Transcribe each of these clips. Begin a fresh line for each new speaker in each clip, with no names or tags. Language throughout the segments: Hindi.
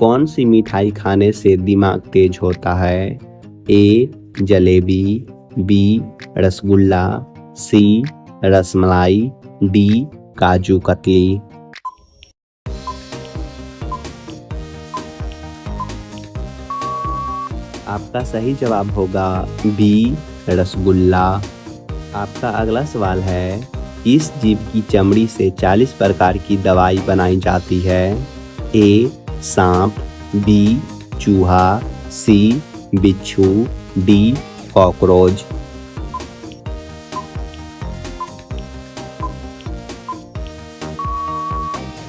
कौन सी मिठाई खाने से दिमाग तेज होता है? ए जलेबी, बी रसगुल्ला, सी रसमलाई, डी काजू कतली। आपका सही जवाब होगा बी रसगुल्ला। आपका अगला सवाल है, किस जीव की चमड़ी से 40 प्रकार की दवाई बनाई जाती है? ए सांप, बी चूहा, सी बिच्छू, डी कॉकरोच।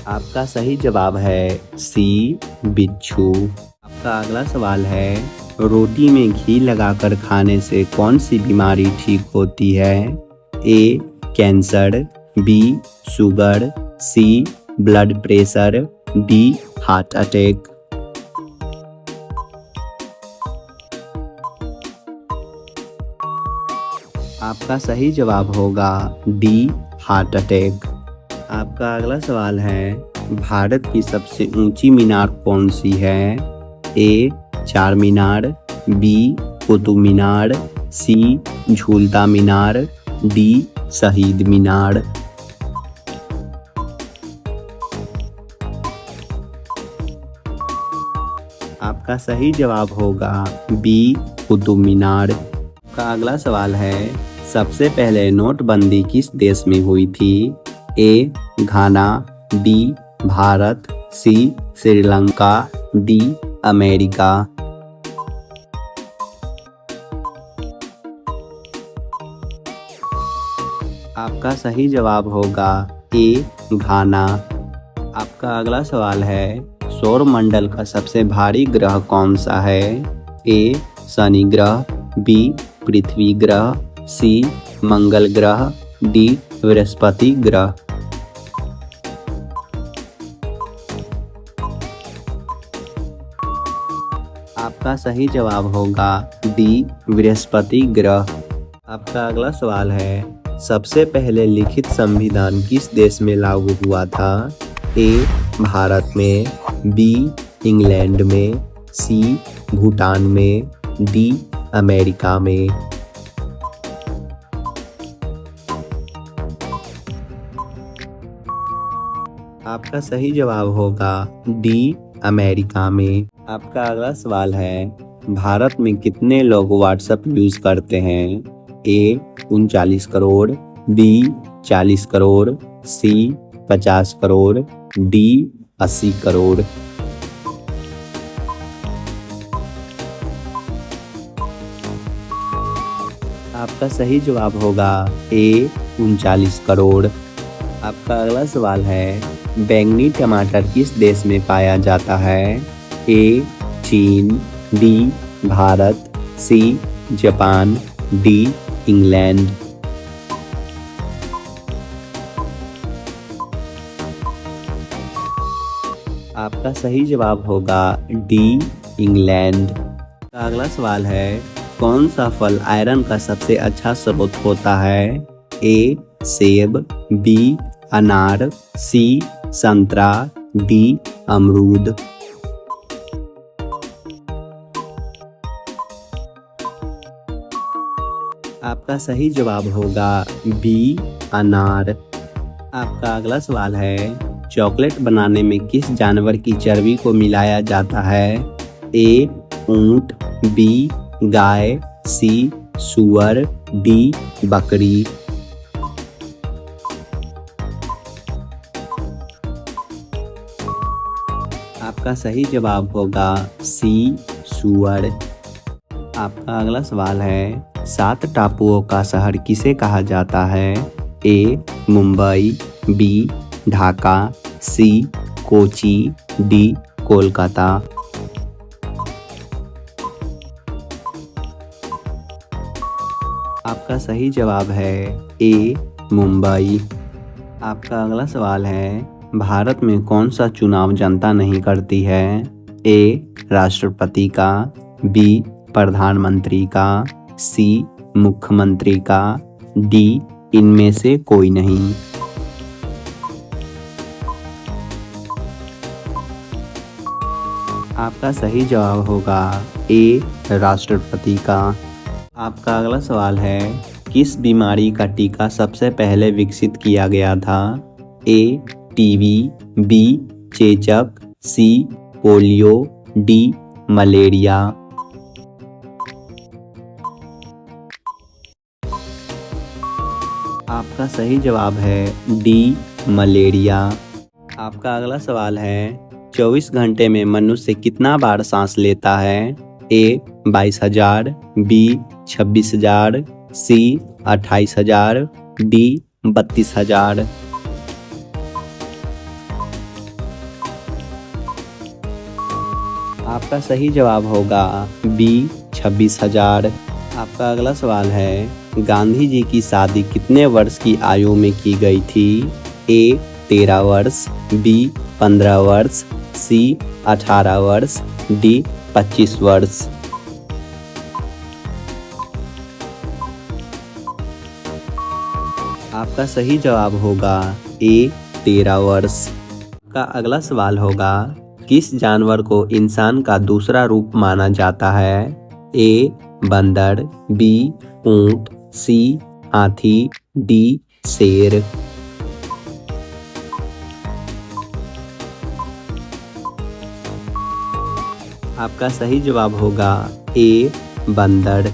आपका सही जवाब है सी बिच्छू। आपका अगला सवाल है, रोटी में घी लगाकर खाने से कौन सी बीमारी ठीक होती है? A cancer, B sugar, C blood pressure, D heart attack. आपका सही जवाब होगा डी हार्ट अटैक। आपका अगला सवाल है, भारत की सबसे ऊंची मीनार कौन सी है? ए चार मीनार, बी कुतुब मीनार, सी झूलता मीनार, डी शहीद मीनार। आपका सही जवाब होगा बी कुतुब मीनार। आपका अगला सवाल है, सबसे पहले नोटबंदी किस देश में हुई थी? ए घाना, बी भारत, सी श्रीलंका, डी अमेरिका। आपका सही जवाब होगा ए घाना। आपका अगला सवाल है, सौर मंडल का सबसे भारी ग्रह कौन सा है? ए शनि ग्रह, बी पृथ्वी ग्रह, सी मंगल ग्रह, डी बृहस्पति ग्रह। आपका सही जवाब होगा डी बृहस्पति ग्रह। आपका अगला सवाल है, सबसे पहले लिखित संविधान किस देश में लागू हुआ था? ए भारत में, बी इंग्लैंड में, सी भूटान में, डी अमेरिका में। आपका सही जवाब होगा डी अमेरिका में। आपका अगला सवाल है, भारत में कितने लोग व्हाट्सएप यूज करते हैं? ए 39 करोड़, बी 40 करोड़, सी 50 करोड़, डी 80 करोड़। आपका सही जवाब होगा ए 39 करोड़। आपका अगला सवाल है, बैंगनी टमाटर किस देश में पाया जाता है? ए चीन, D Bharat, C Japan, D England. आपका सही जवाब होगा डी इंग्लैंड। अगला सवाल है, कौन सा फल आयरन का सबसे अच्छा स्रोत होता है? ए सेब, बी अनार, सी संतरा, डी अमरूद। आपका सही जवाब होगा बी अनार। आपका अगला सवाल है, चॉकलेट बनाने में किस जानवर की चर्बी को मिलाया जाता है? ए ऊंट, बी गाय, सी सूअर, डी बकरी। आपका सही जवाब होगा सी सूअर। आपका अगला सवाल है, 7 टापुओं का शहर किसे कहा जाता है? ए मुंबई, बी ढाका, सी कोची, डी कोलकाता। आपका सही जवाब है ए मुंबई। आपका अगला सवाल है, भारत में कौन सा चुनाव जनता नहीं करती है? ए राष्ट्रपति का, बी प्रधानमंत्री का, सी मुख्यमंत्री का, डी इनमें से कोई नहीं। आपका सही जवाब होगा ए राष्ट्रपति का। आपका अगला सवाल है, किस बीमारी का टीका सबसे पहले विकसित किया गया था? ए टीबी, बी चेचक, सी पोलियो, डी मलेरिया। आपका सही जवाब है डी मलेरिया। आपका अगला सवाल है, 24 घंटे में मनुष्य कितना बार सांस लेता है? ए 22,000, बी 26,000, सी 28,000, डी 32,000। आपका सही जवाब होगा बी 26,000। आपका अगला सवाल है, गांधी जी की शादी कितने वर्ष की आयु में की गई थी? ए 13 वर्ष, बी 15 वर्ष, सी 18 वर्ष, डी 25 वर्ष। आपका सही जवाब होगा ए 13 वर्ष। का अगला सवाल होगा, किस जानवर को इंसान का दूसरा रूप माना जाता है? ए बंदर, बी ऊंट, सी हाथी, डी शेर। आपका सही जवाब होगा ए बंदर।